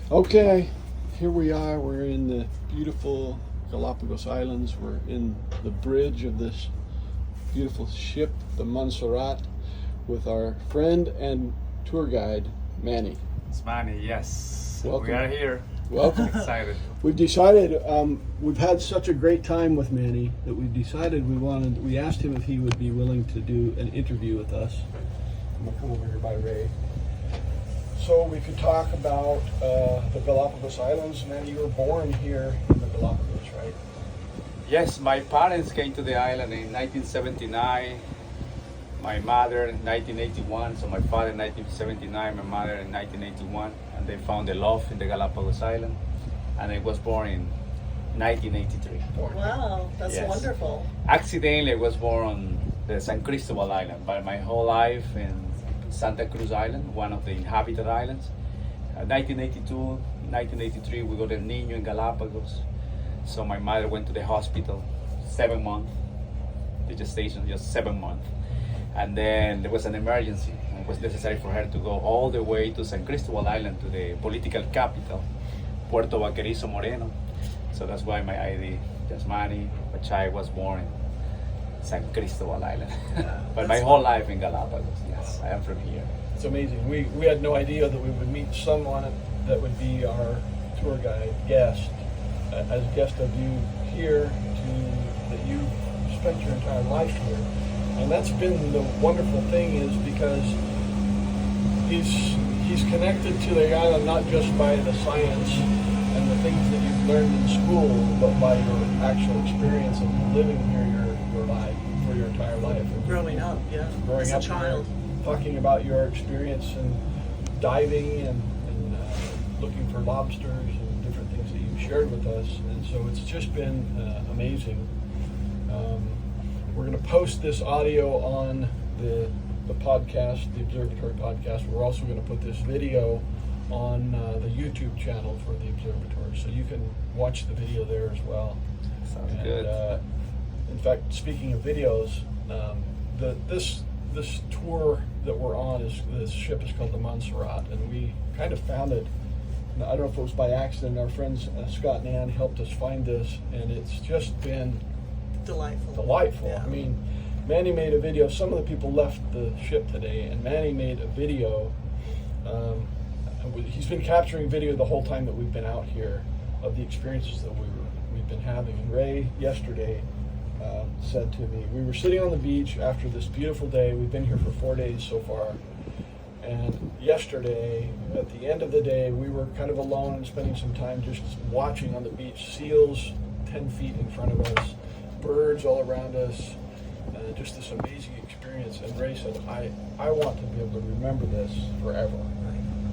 Okay, here we are. We're in the beautiful Galapagos Islands. We're in the bridge of this beautiful ship, the Monserrat, with our friend and tour guide, Manny. Yazmany, yes. Welcome. We are here. Welcome. Excited. We've decided, we've had such a great time with Manny that we decided we asked him if he would be willing to do an interview with us. I'm gonna come over here by Ray. So we could talk about the Galapagos Islands. Manny, you were born here in the Galapagos, right? Yes, my parents came to the island in 1979. My mother in 1981, so my father in 1979, my mother in 1981, and they found a love in the Galapagos Island, and I was born in 1983. Wow, that's Yes. Wonderful. Accidentally, I was born on the San Cristobal Island, but my whole life in Santa Cruz Island, one of the inhabited islands. 1982, 1983, we got El Niño in Galapagos. So my mother went to the hospital, 7 months. The gestation just 7 months. And then there was an emergency. It was necessary for her to go all the way to San Cristobal Island, to the political capital, Puerto Vaquerizo Moreno. So that's why my ID, Yazmany, but I was born in San Cristobal Island. But my whole life in Galapagos, yes, I am from here. It's amazing. We had no idea that we would meet someone that would be our tour guide guest, as a guest of you here, that you spent your entire life here. And that's been the wonderful thing, is because he's connected to the island not just by the science and the things that you've learned in school, but by your actual experience of living here your life, for your entire life. Growing up, yeah. Growing As up a child. here, talking about your experience in diving and looking for lobsters and different things that you've shared with us. And so it's just been amazing. We're going to post this audio on the podcast, the Observatory podcast. We're also going to put this video on the YouTube channel for the Observatory, so you can watch the video there as well. Sounds good. In fact, speaking of videos, this tour that we're on this ship is called the Monserrat, and we kind of found it. I don't know if it was by accident. Our friends Scott and Ann helped us find this, and it's just been delightful. Yeah. I mean, Manny made a video. Some of the people left the ship today, and Manny made a video. He's been capturing video the whole time that we've been out here of the experiences that we've been having. And Ray yesterday said to me, we were sitting on the beach after this beautiful day. We've been here for 4 days so far. And yesterday, at the end of the day, we were kind of alone and spending some time just watching on the beach. Seals 10 feet in front of us, birds all around us, just this amazing experience. And Ray said, I want to be able to remember this forever.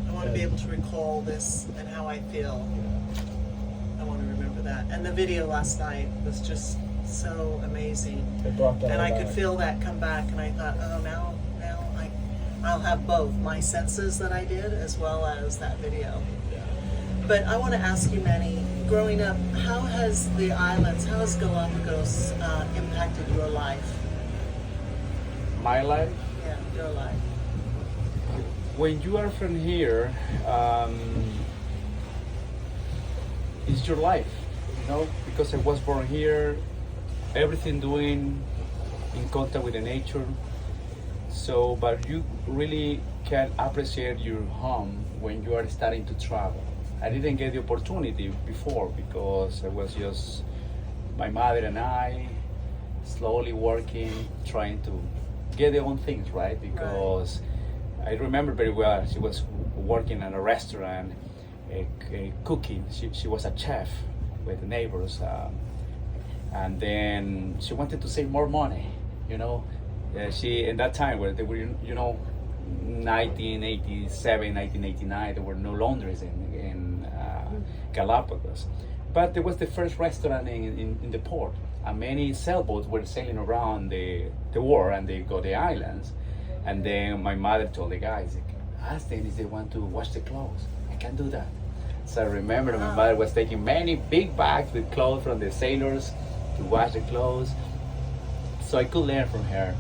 I want to be able to recall this and how I feel. Yeah. I want to remember that. And the video last night was just so amazing. It brought that And I could back. feel that come back, and I thought, oh, now I'll have both my senses that I did as well as that video. Yeah. But I want to ask you, Manny, growing up, how has Galapagos impacted your life? My life? Yeah, your life. When you are from here, it's your life, because I was born here, everything doing in contact with the nature. So, but you really can appreciate your home when you are starting to travel. I didn't get the opportunity before because I was just my mother and I slowly working, trying to get their own things right. Because I remember very well, she was working in a restaurant, cooking. She was a chef with the neighbors, and then she wanted to save more money. She in that time where they were, 1987, 1989, there were no laundries in Galapagos. But there was the first restaurant in the port, and many sailboats were sailing around the world, and they go the islands. And then my mother told the guys, ask them if they want to wash the clothes. I can't do that. So I remember my mother was taking many big bags with clothes from the sailors to wash the clothes. So I could learn from her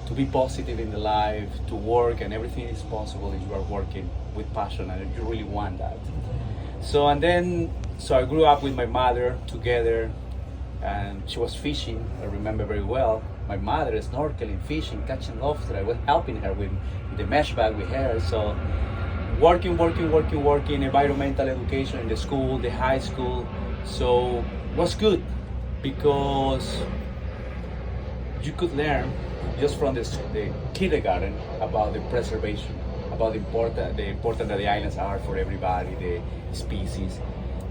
to be positive in the life, to work, and everything is possible if you are working with passion, and you really want that. So I grew up with my mother together, and she was fishing. I remember very well. My mother is snorkeling, fishing, catching lobster. I was helping her with the mesh bag with her. So working, environmental education in the school, the high school. So it was good because you could learn just from the kindergarten about the preservation, about the important that the islands are for everybody, the species.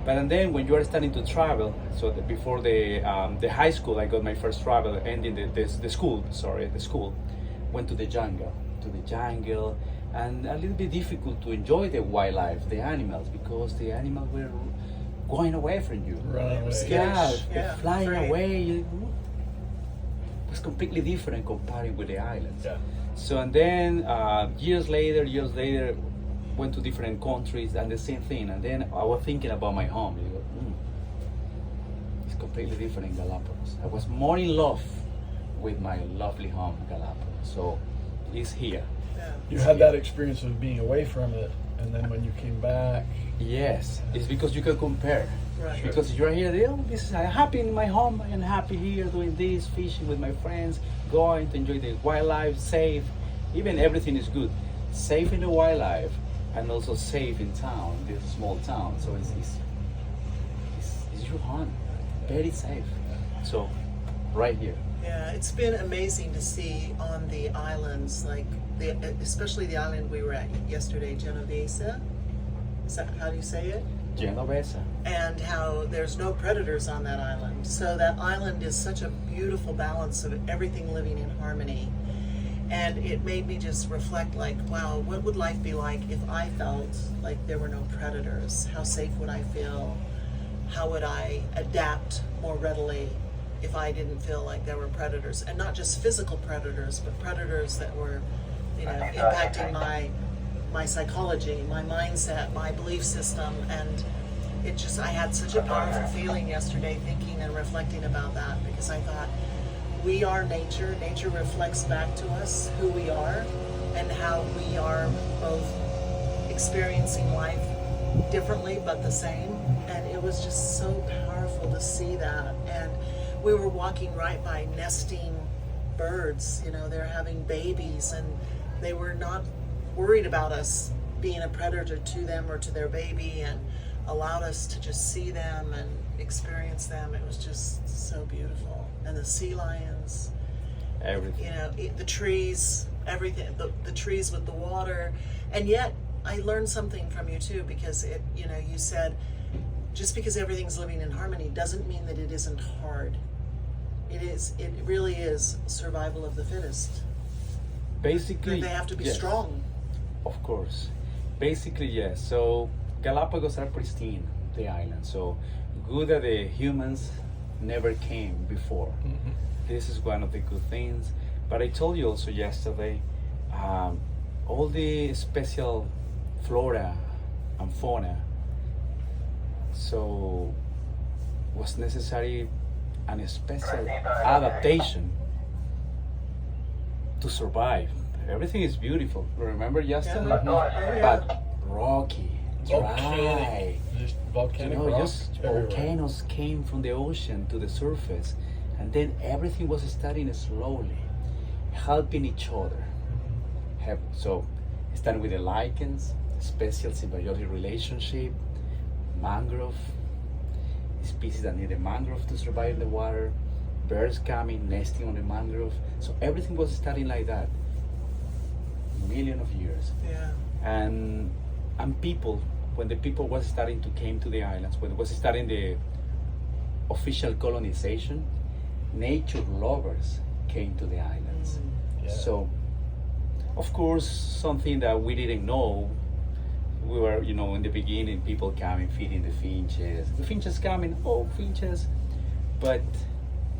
But then when you are starting to travel, so before the high school, I got my first travel, ending the school, went to the jungle, and a little bit difficult to enjoy the wildlife, the animals, because the animals were going away from you. Running away. Yeah, flying right. away. It was completely different comparing with the islands. Yeah. So and then years later, went to different countries and the same thing. And then I was thinking about my home. You go, it's completely different in Galapagos. I was more in love with my lovely home, Galapagos. So it's here. Yeah. You had that experience of being away from it, and then when you came back, Yes, it's because you can compare. Right. Because you're here, I'm happy in my home, I'm happy here doing this, fishing with my friends, going to enjoy the wildlife, safe. Even everything is good. Safe in the wildlife and also safe in town, this small town. So it's your home, very safe. So right here. Yeah, it's been amazing to see on the islands, like especially the island we were at yesterday, Genovese. Is that how do you say it? Genovese. And how there's no predators on that island. So that island is such a beautiful balance of everything living in harmony. And it made me just reflect like, wow, what would life be like if I felt like there were no predators? How safe would I feel? How would I adapt more readily if I didn't feel like there were predators? And not just physical predators, but predators that were, impacting my psychology, my mindset, my belief system. And I had such a powerful feeling yesterday thinking and reflecting about that, because I thought, we are nature. Nature reflects back to us who we are and how we are both experiencing life differently but the same. And it was just so powerful to see that. And we were walking right by nesting birds. They're having babies, and they were not worried about us being a predator to them or to their baby, and allowed us to just see them and experience them. It was just so beautiful. And the sea lions, Everything. the trees, everything, the trees with the water. And yet I learned something from you too, because you said just because everything's living in harmony doesn't mean that it isn't hard. It really is survival of the fittest. Basically, They have to be yes. strong. Of course. Basically, yes. So Galapagos are pristine, the island. So good that the humans never came before. mm-hmm. This is one of the good things. But I told you also yesterday, all the special flora and fauna, so was necessary a special adaptation to survive. Everything is beautiful. Remember yesterday? Yeah. But rocky, dry. Just volcanic rocks Just everywhere. volcanoes came from the ocean to the surface, and then everything was starting slowly, helping each other. So, starting with the lichens, special symbiotic relationship, mangrove, species that need a mangrove to survive in the water, birds coming, nesting on the mangrove. So everything was starting like that, millions of years. Yeah. And people, when the people was starting to came to the islands, when it was starting the official colonization, nature lovers came to the islands. Yeah. So, of course, something that we didn't know, we were, in the beginning, people coming, feeding the finches. The finches coming, finches. But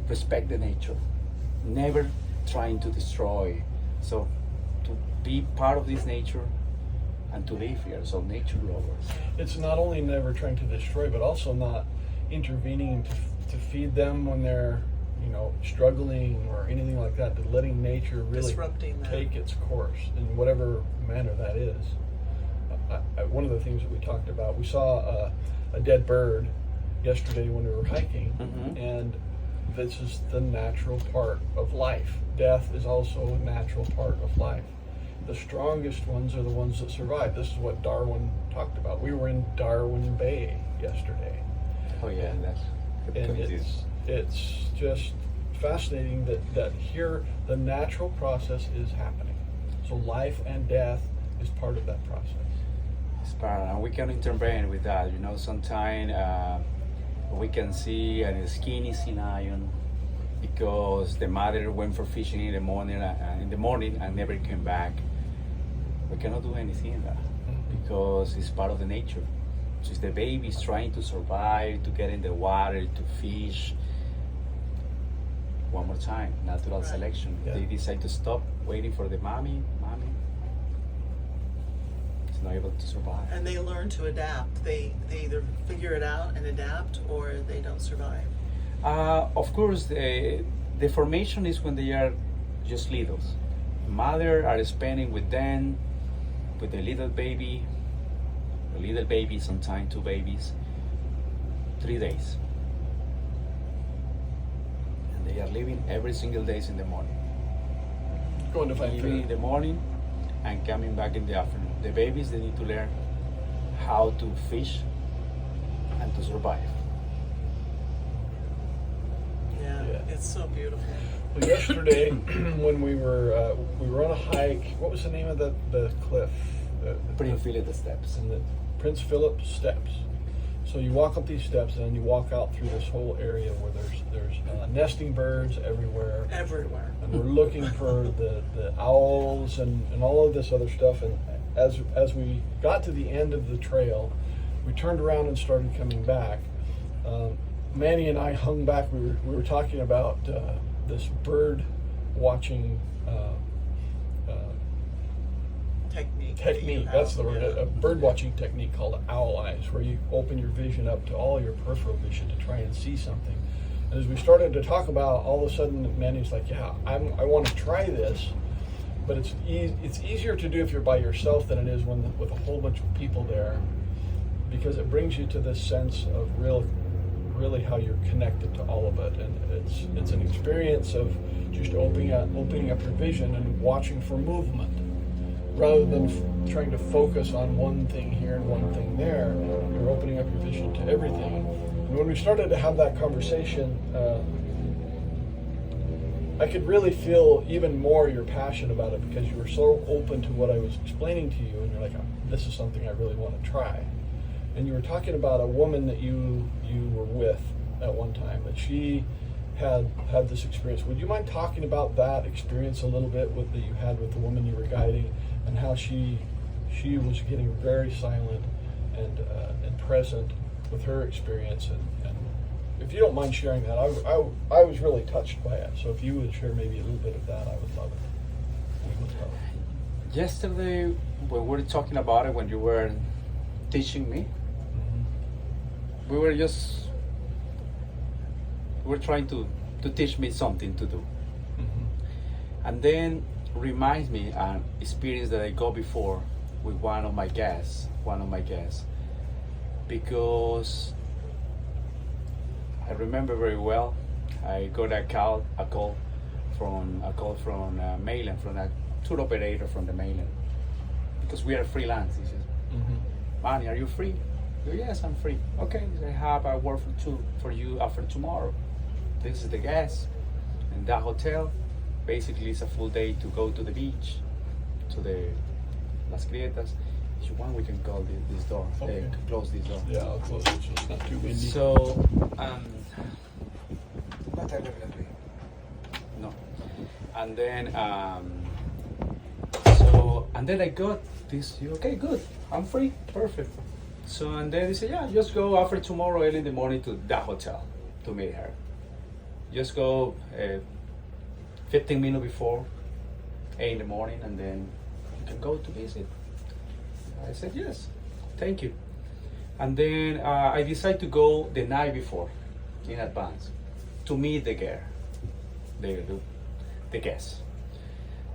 respect the nature, never trying to destroy. So, to be part of this nature and to live here. So, nature lovers. It's not only never trying to destroy, but also not intervening to feed them when they're, struggling or anything like that. But letting nature really Disrupting that. take its course in whatever manner that is. one of the things that we talked about, we saw a dead bird yesterday when we were hiking, and this is the natural part of life. Death is also a natural part of life. The strongest ones are the ones that survive. This is what Darwin talked about. We were in Darwin Bay yesterday. Oh yeah, that's good And point. it's just fascinating that here the natural process is happening. So life and death is part of that process. It's part, and we can intervene with that. You know, sometimes we can see a skinny sea lion because the mother went for fishing in the morning and never came back. We cannot do anything in that because it's part of the nature. So it's the babies trying to survive, to get in the water, to fish. One more time, natural Right. selection. Yeah. They decide to stop waiting for the mommy. It's not able to survive. And they learn to adapt. They either figure it out and adapt, or they don't survive. Of course, the formation is when they are just littles. Mother are spending with them, with the little baby, sometimes two babies, 3 days. And they are leaving every single day in the morning. Going to find Leaving in food. the morning and coming back in the afternoon. The babies, they need to learn how to fish and to survive. Yeah, Yeah. it's so beautiful. Well, yesterday when we were on a hike, what was the name of the cliff? Prince Philip steps. And the Prince Philip Steps. So you walk up these steps and then you walk out through this whole area where there's nesting birds everywhere. Everywhere. And we're looking for the owls and all of this other stuff. And as we got to the end of the trail, we turned around and started coming back. Manny and I hung back. We were talking about this bird watching technique. That's the word. A bird watching technique called owl eyes, where you open your vision up to all your peripheral vision to try and see something. And as we started to talk about, all of a sudden Manny's like, "Yeah, I want to try this." But it's easier to do if you're by yourself than it is with a whole bunch of people there, because it brings you to this sense of really how you're connected to all of it, and it's an experience of just opening up your vision and watching for movement, rather than trying to focus on one thing here and one thing there. You're opening up your vision to everything. And when we started to have that conversation, I could really feel even more your passion about it, because you were so open to what I was explaining to you, and you're like, this is something I really want to try. And you were talking about a woman that you were with at one time, that she had this experience. Would you mind talking about that experience a little bit that you had with the woman you were guiding, and how she was getting very silent and present with her experience? And if you don't mind sharing that, I was really touched by it. So if you would share maybe a little bit of that, I would love it. We would love it. Yesterday, when we were talking about it, when you were teaching me, we were trying to teach me something to do. And then reminds me an experience that I got before with one of my guests, because I remember very well. I got a call from mainland, from a tour operator from the mainland, because we are freelance. He says, "Manny, are you free?" I go, "Yes, I'm free." "Okay, I have a work for you after tomorrow. This is the gas and that hotel. Basically, it's a full day to go to the beach, to the Las Grietas. If you want, we can call this door. Okay. Close this door." Yeah, I'll close it so it's not too windy. So, no, and then I got this. Okay, good. I'm free. Perfect. So, and then they said, "Yeah, just go after tomorrow early in the morning to that hotel to meet her. Just go 15 minutes before 8 in the morning, and then you can go to visit." I said, "Yes, thank you." And then I decided to go the night before, in advance, to meet the girl, the guest.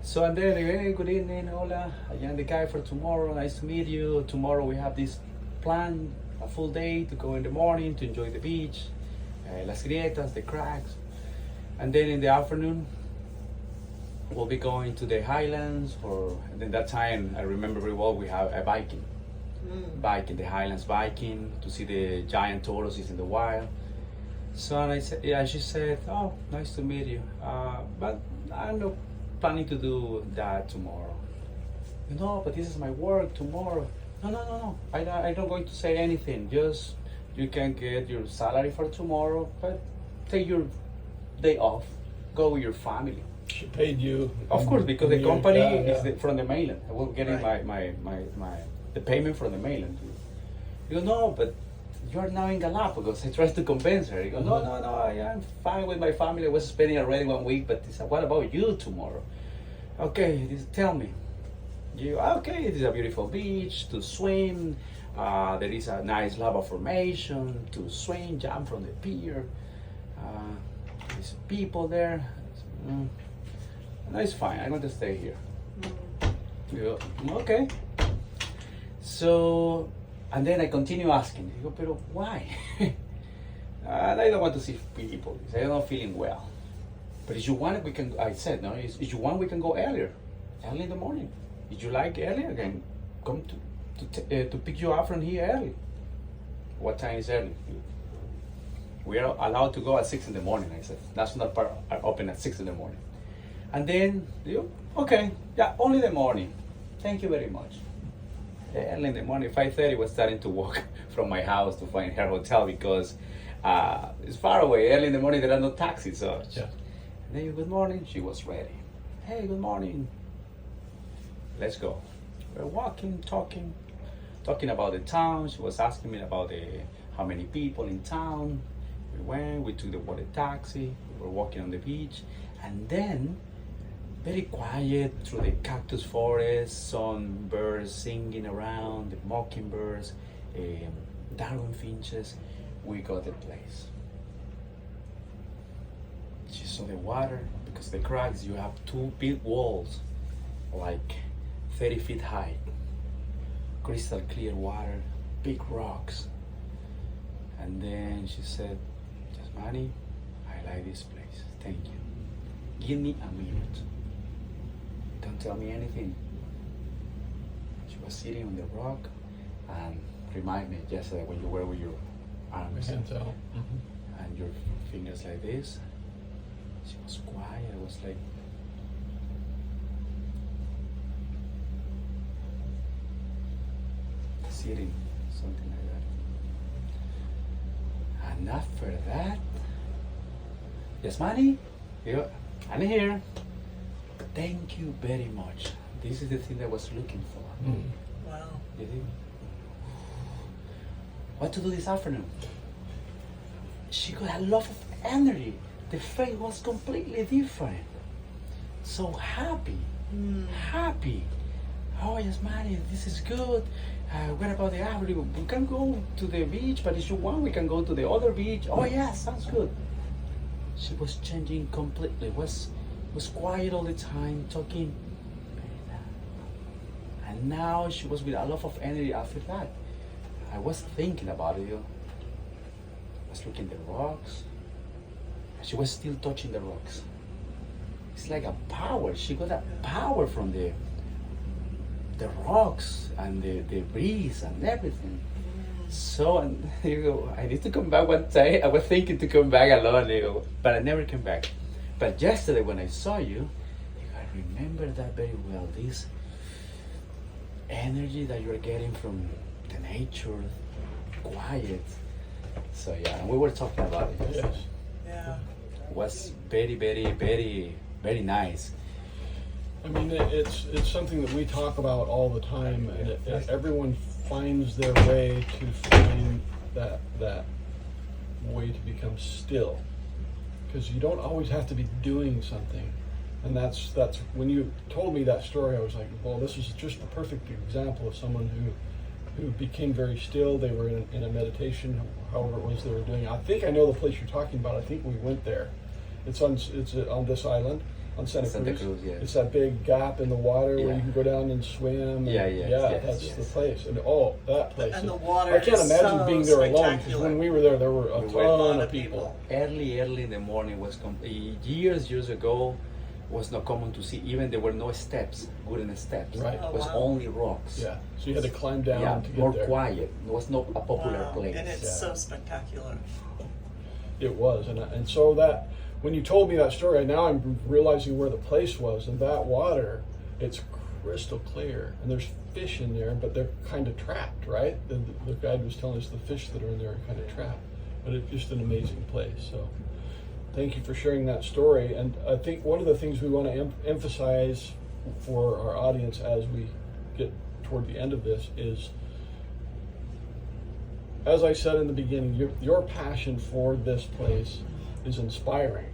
So and then, hey, good evening, hola, I am the guy for tomorrow, nice to meet you. Tomorrow we have this plan, a full day to go in the morning to enjoy the beach, las grietas, the cracks. And then in the afternoon, we'll be going to the highlands, and then that time, I remember very well, we have a biking. Biking, the highlands biking, to see the giant tortoises in the wild. So and I said, yeah, she said, oh, nice to meet you, but I'm not planning to do that tomorrow. No, but this is my work tomorrow. No. I'm not going to say anything. Just you can get your salary for tomorrow, but take your day off. Go with your family. She paid you. Of course, because the company is from the mainland. I was getting Right. the payment from the mainland. You go, no, but you're now in Galapagos. I tried to convince her. You go, no, I'm fine with my family. I was spending already 1 week, but he said, what about you tomorrow? Okay, tell me. Okay, it is a beautiful beach to swim. There is a nice lava formation to swim, jump from the pier. There's people there. No, it's fine. I'm going to stay here. You go, okay. So, and then I continue asking. You go, pero why? And I don't want to see people. I'm not feeling well. But if you want, we can. I said no. If you want, we can go early in the morning. If you like early, I can come to pick you up from here early. What time is early? We are allowed to go at 6 in the morning. I said National Park are open at 6 in the morning. And then okay, yeah, only the morning. Thank you very much. Early in the morning, 5:30, was starting to walk from my house to find her hotel because it's far away. Early in the morning, there are no taxis. So, Yeah. and then good morning. She was ready. Hey, good morning. Let's go. We're walking, talking about the town. She was asking me about how many people in town. We took the water taxi. We were walking on the beach, and then very quiet through the cactus forest, some birds singing around, the mockingbirds, Darwin finches. We got the place. She saw the water because the cracks. You have two big walls, like 30 feet high, crystal clear water, big rocks. And then she said, Yazmany, I like this place. Thank you. Give me a minute. Don't tell me anything. She was sitting on the rock and remind me yesterday when you were with your arms Hands out. and your fingers like this. She was quiet. I was like, sitting, something like that. And after that, Yazmany, I'm here. Thank you very much. This is the thing I was looking for. Wow. You think? What to do this afternoon? She got a lot of energy. The face was completely different. So happy. Happy. Oh, Yazmany, this is good. What about the afternoon? We can go to the beach, but if you want, we can go to the other beach. Oh, yeah, sounds good. She was changing completely. Was quiet all the time, talking. And now she was with a lot of energy after that. I was thinking about it. I was looking at the rocks. She was still touching the rocks. It's like a power. She got a power from the rocks and the breeze and everything. So, and I need to come back one time. I was thinking to come back alone, but I never came back. But yesterday when I saw you, I remember that very well. This energy that you're getting from the nature, quiet. So yeah, and we were talking about it yesterday. Yes. Yeah. It was very, very, very, very nice. I mean, it's something that we talk about all the time, and everyone finds their way to find that way to become still, because you don't always have to be doing something. And that's when you told me that story, I was like, well, this is just the perfect example of someone who became very still. They were in a meditation, however it was they were doing. I think I know the place you're talking about. I think we went there. It's on this island. On Santa Cruz. Yes. It's that big gap in the water where Yeah. you can go down and swim. Yeah, and, yes, yeah, yes, that's yes. the place. And that place. And the is- water I can't is imagine so being there alone, because spectacular. when we were there were a We were a ton lot of of people. Early in the morning was years ago was not common to see. Even there were no steps, wooden steps. Right. Oh, It was wow. only rocks. Yeah, so you had to climb down Yeah, to get more there. quiet. It was not a popular Wow. place. And it's Yeah. so spectacular. It was, and so that when you told me that story, now I'm realizing where the place was, and that water, it's crystal clear, and there's fish in there, but they're kind of trapped, right? The guide was telling us the fish that are in there are kind of trapped, but it's just an amazing place. So, thank you for sharing that story, and I think one of the things we want to emphasize for our audience as we get toward the end of this is, as I said in the beginning, your passion for this place is inspiring.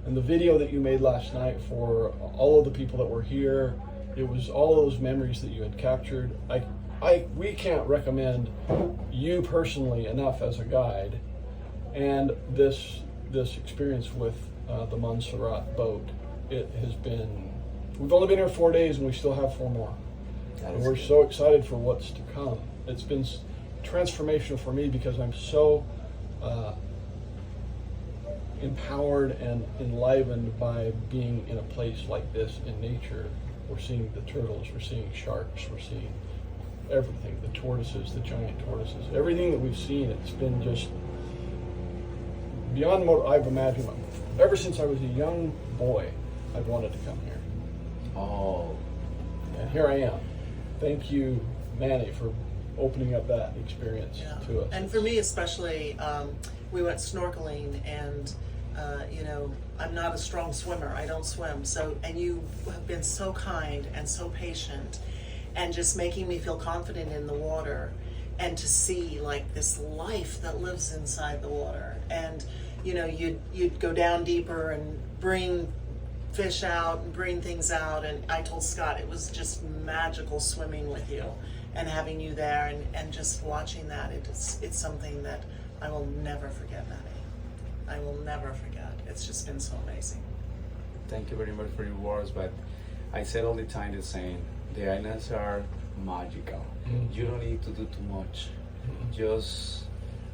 And the video that you made last night for all of the people that were here, it was all those memories that you had captured. We can't recommend you personally enough as a guide, and this experience with the Monserrat boat. It has been. We've only been here 4 days, and we still have 4 more. That And is we're good. so excited for what's to come. It's been transformational for me because I'm so empowered and enlivened by being in a place like this in nature. We're seeing the turtles, we're seeing sharks, we're seeing everything, the tortoises, the giant tortoises, everything that we've seen. It's been just beyond what I've imagined. Ever since I was a young boy, I've wanted to come here. Oh, And here I am. Thank you, Manny, for opening up that experience Yeah. to us. And for me especially, we went snorkeling, and I'm not a strong swimmer. I don't swim. So, and you have been so kind and so patient, and just making me feel confident in the water, and to see like this life that lives inside the water. And you'd go down deeper and bring fish out and bring things out, and I told Scott it was just magical swimming with you and having you there, and just watching that. It's something that I will never forget, Manny. I will never forget. It's just been so amazing. thank you very much for your words. But I said all the time the same. The islands are magical. Mhm. You don't need to do too much. Just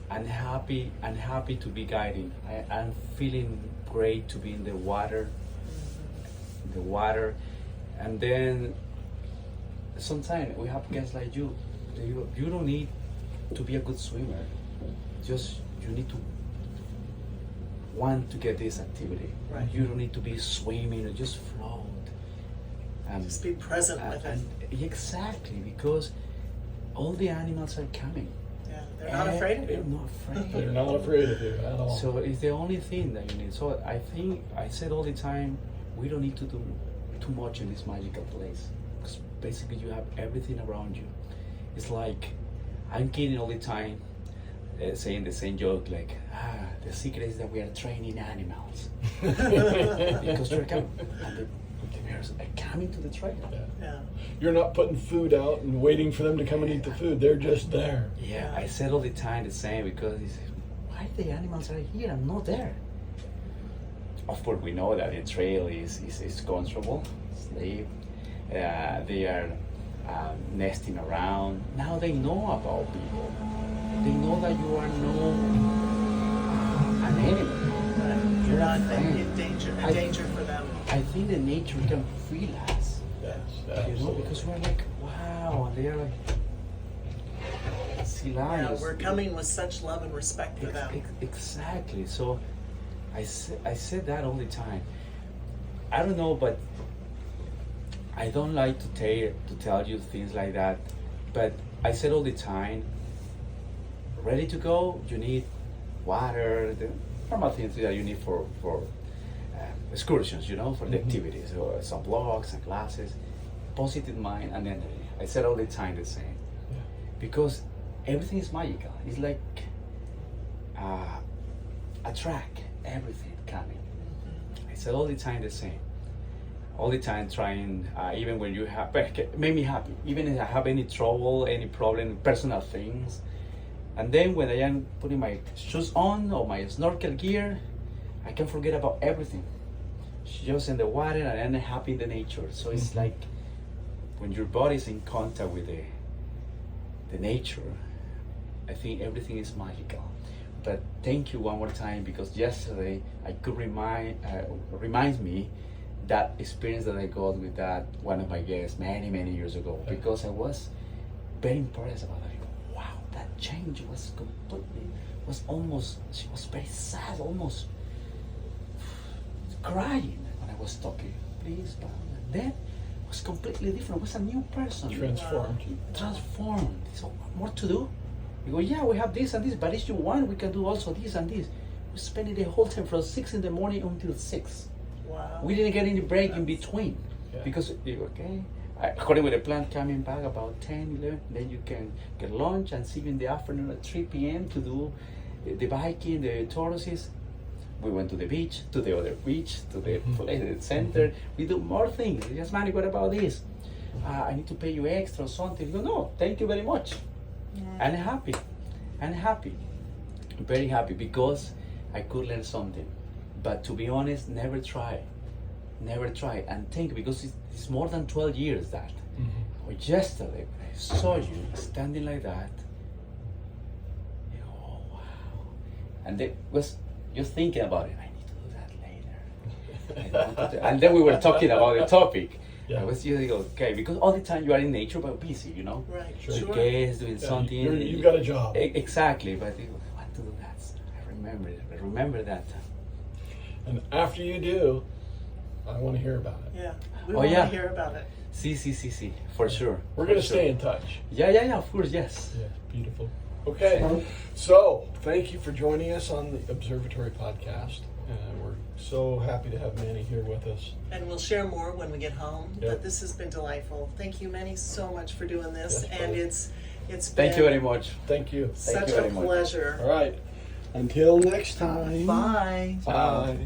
I'm happy to be guiding. I'm feeling great to be in the water. And then sometimes we have guests like you. You don't need to be a good swimmer. Just you need to want to get this activity. Right. You don't need to be swimming or just float. And Just be present with it. exactly, because all the animals are coming. Yeah, they're not afraid of They're you. not afraid. They're not afraid of you at all. So it's the only thing that you need. So I think I said all the time, we don't need to do too much in this magical place, because basically you have everything around you. It's like I'm kidding all the time, saying the same joke like, the secret is that we are training animals because they're coming, and the bears are coming to the trail. Yeah. Yeah. You're not putting food out and waiting for them to come and eat the food. They're just there. Yeah, I said all the time the same, because it's, why the animals are here? I'm not there. Of course, we know that the trail is comfortable. Sleep. They are nesting around. Now they know about people. They know that you are an enemy. You're not friend. in danger for them. I think the nature can feel us. Yes, You know, absolutely. because we're like, wow, and they are like sea Yeah, lions. we're coming with such love and respect for them. Exactly. So I said that all the time. I don't know, but I don't like to tell you things like that. But I said all the time, ready to go, you need water, the normal things that you need for excursions, for the activities, or some blocks and glasses, positive mind and energy. I said all the time the same. Yeah. Because everything is magical. It's like attract everything coming. I said all the time the same. All the time trying, even when you have, make me happy. Even if I have any trouble, any problem, personal things. And then when I am putting my shoes on or my snorkel gear, I can forget about everything. just in the water and I'm happy in the nature. So it's like when your body is in contact with the nature, I think everything is magical. But thank you one more time, because yesterday I could reminds me that experience that I got with that one of my guests many years ago, because I was very impressed about that. Wow, that change was she was very sad, almost crying when I was talking. Please, but then it was completely different. It was a new person. Transformed. Transformed. So what to do? We go, yeah, we have this and this, but if you want, we can do also this and this. We spent the whole time from 6 in the morning until 6. Wow. We didn't get any break in between, Yeah. because okay, according with the plan, coming back about 10, 11, then you can get lunch and see you in the afternoon at 3 p.m. to do the biking, the tortoises. We went to the beach, to the other beach, to the place, the center. We do more things. Yazmany, what about this? I need to pay you extra or something. You go, no, thank you very much. I'm happy. I'm happy. Very happy, because I could learn something. But to be honest, never try. And think, because it's more than 12 years that. Or yesterday, when I saw you standing like that, you go, oh wow. And it was just thinking about it. I need to do that later. And then we were talking about the topic. Yeah. I was just okay, because all the time you are in nature but busy, you know. Right. Sure. Sure. Guests doing something. You've got a job. Exactly, but I want to do that. I remember that. And after you do, I want to hear about it. Yeah. We Oh, want yeah. to hear about it. See, for sure. We're for going to sure. stay in touch. Yeah, of course, yes. Yeah, beautiful. Okay, so thank you for joining us on the Observatory podcast. We're so happy to have Manny here with us. And we'll share more when we get home. Yep. But this has been delightful. Thank you, Manny, so much for doing this. Yes, and buddy. it's Thank been you very much. Thank you. such you a very much. pleasure. All right, until next time. Bye. Bye.